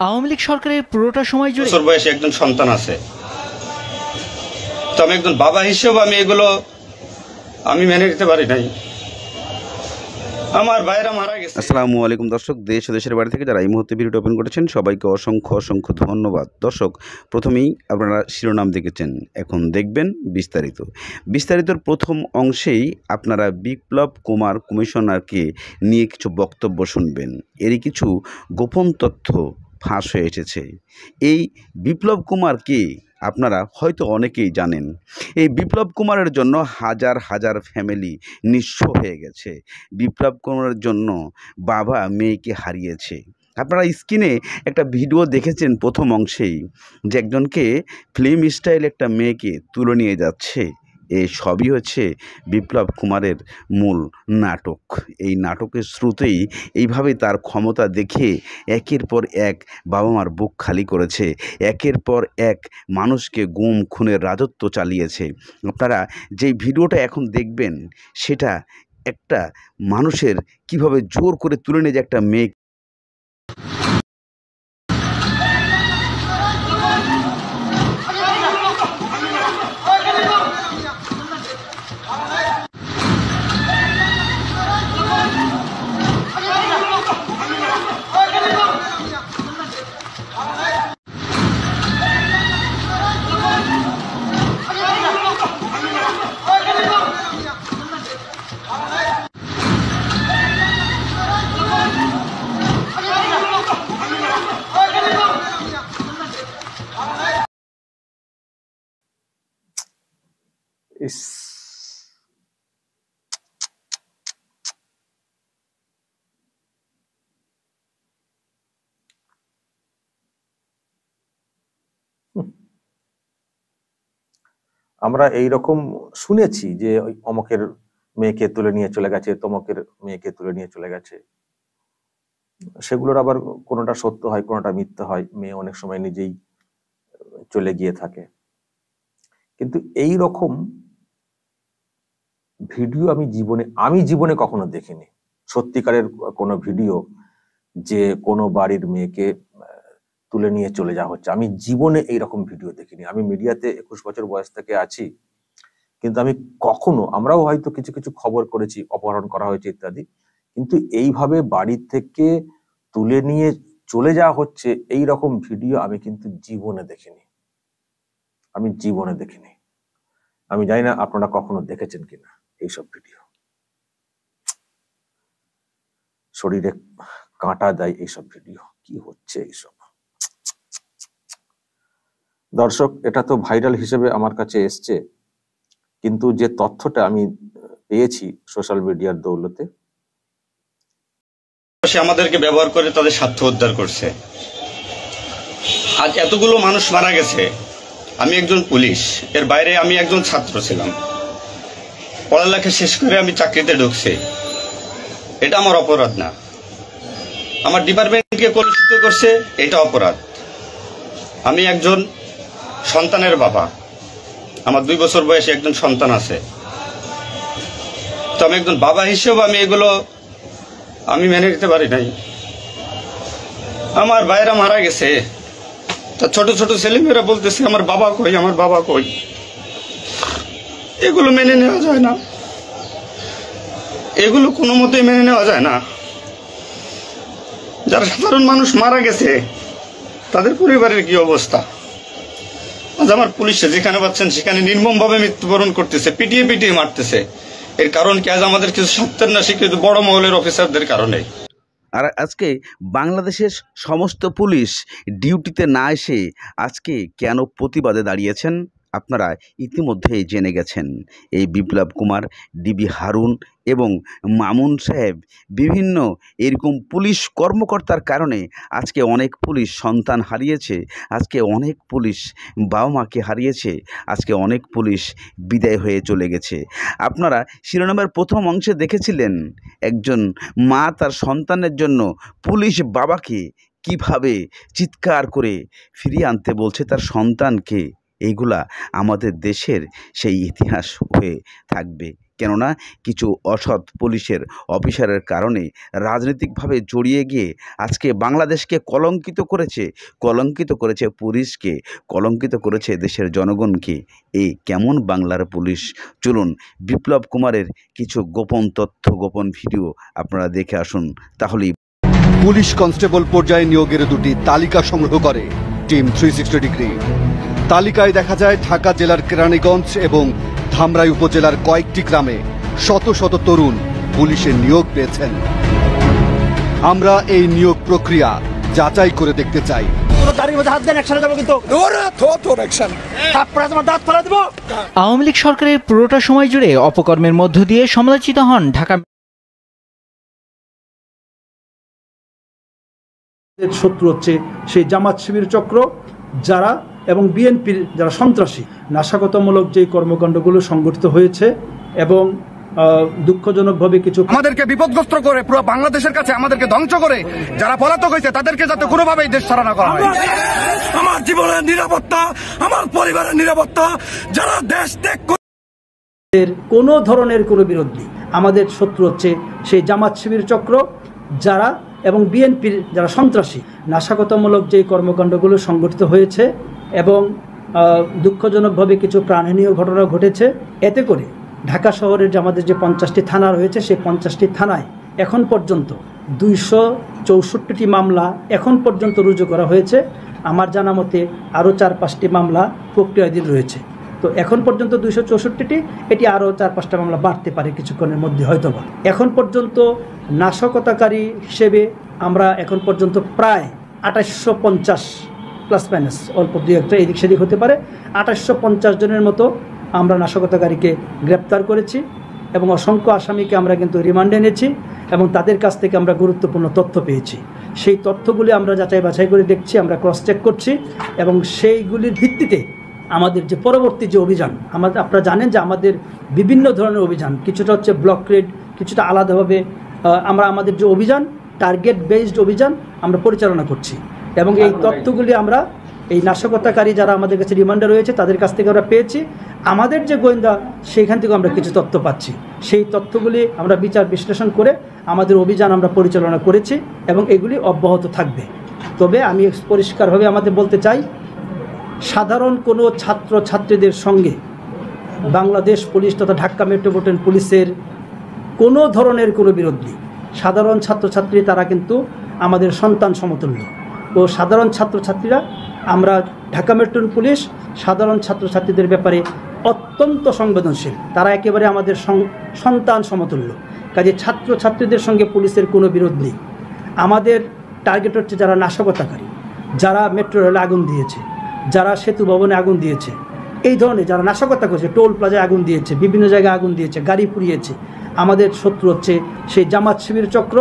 আওয়ামী লীগ সরকারের পুরোটা সময় জুড়ে বছর বয়সে একজন সন্তান আছে, তো আমি একজন বাবা হিসেবে আমি এগুলো আমি মেনে নিতে পারি নাই। আমার ভাইরা মারা গেছে। আসসালামু আলাইকুম দর্শক, দেশ ও দেশের বাড়ি থেকে যারা এই মুহূর্তে ভিডিওটা ওপেন করেছেন সবাইকে অসংখ্য অসংখ্য ধন্যবাদ। দর্শক, প্রথমেই আপনারা শিরোনাম দেখেছেন, এখন দেখবেন বিস্তারিত। বিস্তারিতর প্রথম অংশেই আপনারা বিপ্লব কুমার কমিশনারকে নিয়ে কিছু বক্তব্য শুনবেন। এরই কিছু গোপন তথ্য ফাঁস হয়ে এসেছে। এই বিপ্লব কুমারকে আপনারা হয়তো অনেকেই জানেন। এই বিপ্লব কুমারের জন্য হাজার হাজার ফ্যামিলি নিঃস্ব হয়ে গেছে। বিপ্লব কুমারের জন্য বাবা মেয়েকে হারিয়েছে। আপনারা স্ক্রিনে একটা ভিডিও দেখেছেন প্রথম অংশেই, যে একজনকে ফিল্ম স্টাইল একটা মেয়েকে তুলে নিয়ে যাচ্ছে। এই সবই হচ্ছে বিপ্লব কুমারের মূল নাটক। এই নাটকের শুরুতেই এইভাবেই তার ক্ষমতা দেখে একের পর এক বাবা মার বুক খালি করেছে, একের পর এক মানুষকে গুম খুনের রাজত্ব চালিয়েছে। আপনারা যেই ভিডিওটা এখন দেখবেন সেটা একটা মানুষের কিভাবে জোর করে তুলে নিয়ে যে একটা মেয়ে আমরা এই রকম শুনেছি যে ওই অমকের মেয়েকে তুলে নিয়ে চলে গেছে, তমকের মেয়েকে তুলে নিয়ে চলে গেছে। সেগুলোর আবার কোনোটা সত্য হয়, কোনোটা মিথ্যা হয়। মেয়ে অনেক সময় নিজেই চলে গিয়ে থাকে। কিন্তু এই রকম ভিডিও আমি জীবনে কখনো দেখিনি। সত্যিকারের কোনো ভিডিও যে কোনো বাড়ির মেয়েকে তুলে নিয়ে চলে যাওয়া হচ্ছে, আমি জীবনে এইরকম ভিডিও দেখিনি। আমি মিডিয়াতে 21 বছর বয়স থেকে আছি, কিন্তু আমি কখনো, আমরাও হয়তো কিছু কিছু খবর করেছি, অপহরণ করা হয়েছে ইত্যাদি, কিন্তু এইভাবে বাড়ি থেকে তুলে নিয়ে চলে যাওয়া হচ্ছে এই রকম ভিডিও আমি কিন্তু জীবনে দেখিনি। আমি জানি না আপনারা কখনো দেখেছেন কিনা এইসব ভিডিও। শরীরে কাঁটা দেয় এইসব ভিডিও। কি হচ্ছে এইসব? দর্শক, এটা তো ভাইরাল হিসেবে আমার কাছে এসছে, কিন্তু যে তথ্যটা আমি পেয়েছি সোশ্যাল মিডিয়ার দৌলতে, সে আমাদেরকে ব্যবহার করে তাদের স্বার্থ উদ্ধার করছে। আজ এতগুলো মানুষ মারা গেছে। আমি একজন পুলিশ, এর বাইরে আমি একজন ছাত্র ছিলাম। পড়ালেখা শেষ করে আমি চাকরিতে ঢুকছি। এটা আমার অপরাধ না। আমার ডিপার্টমেন্টকে কলুষিত করছে, এটা অপরাধ। আমি একজন সন্তানের বাবা, আমার 2 বছর বয়সে একজন সন্তান আছে, তো আমি একজন বাবা হিসেবে আমি এগুলো আমি মেনে নিতে পারি নাই। আমার ভাইরা মারা গেছে, তা ছোট ছোট ছেলেমেয়েরা বলতেছে আমার বাবা কই, আমার বাবা কই। এগুলো মেনে নেওয়া যায় না, এগুলো কোনো মতেই মেনে নেওয়া যায় না। যারা সাধারণ মানুষ মারা গেছে তাদের পরিবারের কি অবস্থা? আজ আমার পুলিশে যেখানে পাচ্ছেন সেখানে নির্মমভাবে মৃত্যুবরণ করতেছে, পিটিয়ে পিটিয়ে মারতেছে। এর কারণ কি? আজ আমাদের কিছু সত্যের না স্বীকৃত বড় মহলের অফিসারদের কারণে। আর আজকে বাংলাদেশের সমস্ত পুলিশ ডিউটিতে না এসে আজকে কেন প্রতিবাদে দাঁড়িয়েছেন? আপনারা ইতিমধ্যেই জেনে গেছেন এই বিপ্লব কুমার, ডিবি হারুন এবং মামুন সাহেব বিভিন্ন এরকম পুলিশ কর্মকর্তার কারণে আজকে অনেক পুলিশ সন্তান হারিয়েছে, আজকে অনেক পুলিশ বাবা মাকে হারিয়েছে, আজকে অনেক পুলিশ বিদায় হয়ে চলে গেছে। আপনারা শিরোনামের প্রথম অংশে দেখেছিলেন একজন মা তার সন্তানের জন্য পুলিশ বাবাকে কিভাবে চিৎকার করে ফিরিয়ে আনতে বলছে তার সন্তানকে। এইগুলা আমাদের দেশের সেই ইতিহাস হয়ে থাকবে, কেননা কিছু অসৎ পুলিশের অফিসারের কারণে রাজনৈতিকভাবে জড়িয়ে গিয়ে আজকে বাংলাদেশকে কলঙ্কিত করেছে পুলিশকে, কলঙ্কিত করেছে দেশের জনগণকে। এই কেমন বাংলার পুলিশ? চলুন বিপ্লব কুমারের কিছু গোপন তথ্য, গোপন ভিডিও আপনারা দেখে আসুন, তাহলেই। পুলিশ কনস্টেবল পর্যায়ে নিয়োগের দুটি তালিকা সংগ্রহ করে টিম 360 ডিগ্রি। তালিকায় দেখা যায় ঢাকা জেলার কেরানীগঞ্জ এবং ধামরাই উপজেলার কয়েকটি গ্রামে শত শত তরুণ পুলিশে নিয়োগ পেয়েছেন। আমরা এই নিয়োগ প্রক্রিয়া যাচাই করে দেখতে চাই। আওয়ামী লীগ সরকারের পুরোটা সময় জুড়ে অপকর্মের মধ্য দিয়ে সমালোচিত হন ঢাকা। শত্রু হচ্ছে সেই জামাত শিবির চক্র যারা এবং বিএনপির যারা সন্ত্রাসী। নাশকতামূলক যে কর্মকাণ্ডগুলো সংগঠিত হয়েছে এবং দুঃখজনকভাবে কিছু আমাদেরকে বিপদগ্রস্ত করে পুরো বাংলাদেশের কাছে আমাদেরকে ধ্বংস করে যারা পলাতক হয়েছে তাদেরকে যাতে কোনোভাবেই দেশ ছাড়া না করা হয়। আমার জীবনের নিরাপত্তা, আমার পরিবারের নিরাপত্তা, যারা দেশ ত্যাগ কোনো ধরনের কোনো বিরোধী। আমাদের শত্রু হচ্ছে সেই জামাত শিবির চক্র যারা এবং বিএনপির যারা সন্ত্রাসী। নাশকতামূলক যে কর্মকাণ্ডগুলো সংগঠিত হয়েছে এবং দুঃখজনকভাবে কিছু প্রাণহানিও ঘটনা ঘটেছে। এতে করে ঢাকা শহরের যে আমাদের যে 50টি থানা রয়েছে সেই 50টি থানায় এখন পর্যন্ত 264টি মামলা এখন পর্যন্ত রুজু করা হয়েছে। আমার জানা মতে আরও 4-5টি মামলা প্রক্রিয়াধীন রয়েছে। তো এখন পর্যন্ত 264টি, এটি আরও 4-5টা মামলা বাড়তে পারে কিছুক্ষণের মধ্যে হয়তোবা। এখন পর্যন্ত নাশকতাকারী হিসেবে আমরা এখন পর্যন্ত প্রায় 2850 প্লাস মাইনাস অল্প দু একটা এদিক সেদিক হতে পারে, 2850 জনের মতো আমরা নাশকতাকারীকে গ্রেপ্তার করেছি এবং অসংখ্য আসামিকে আমরা কিন্তু রিমান্ডে এনেছি এবং তাদের কাছ থেকে আমরা গুরুত্বপূর্ণ তথ্য পেয়েছি। সেই তথ্যগুলি আমরা যাচাই বাছাই করে দেখছি, আমরা ক্রস চেক করছি এবং সেইগুলির ভিত্তিতে আমাদের যে পরবর্তী যে অভিযান, আপনারা জানেন যে আমাদের বিভিন্ন ধরনের অভিযান, কিছুটা হচ্ছে ব্লক রেড, কিছুটা আলাদাভাবে আমরা আমাদের যে অভিযান টার্গেট বেসড অভিযান আমরা পরিচালনা করছি এবং এই তথ্যগুলি আমরা এই নাশকতাকারী যারা আমাদের কাছে রিমান্ডে রয়েছে তাদের কাছ থেকে আমরা পেয়েছি। আমাদের যে গোয়েন্দা সেইখান থেকে আমরা কিছু তথ্য পাচ্ছি, সেই তথ্যগুলি আমরা বিচার বিশ্লেষণ করে আমাদের অভিযান আমরা পরিচালনা করেছি এবং এগুলি অব্যাহত থাকবে। তবে আমি পরিষ্কারভাবে আমাদের বলতে চাই, সাধারণ কোনো ছাত্র ছাত্রীদের সঙ্গে বাংলাদেশ পুলিশ তথা ঢাকা মেট্রোপলিটন পুলিশের কোনো ধরনের কোনো বিরোধ নেই। সাধারণ ছাত্রছাত্রী তারা কিন্তু আমাদের সন্তান সমতুল্য। তো সাধারণ ছাত্রছাত্রীরা, আমরা ঢাকা মেট্রোপলিটন পুলিশ সাধারণ ছাত্রছাত্রীদের ব্যাপারে অত্যন্ত সংবেদনশীল, তারা একেবারে আমাদের সন্তান সমতুল্য। কাজে ছাত্রছাত্রীদের সঙ্গে পুলিশের কোনো বিরোধ নেই। আমাদের টার্গেট হচ্ছে যারা নাশকতাকারী, যারা মেট্রো রেলে আগুন দিয়েছে, যারা সেতু ভবনে আগুন দিয়েছে, এই ধরনের যারা নাশকতা করেছে, টোল প্লাজায় আগুন দিয়েছে, বিভিন্ন জায়গায় আগুন দিয়েছে, গাড়ি পুড়িয়েছে, আমাদের শত্রু হচ্ছে সেই জামাত শিবির চক্র।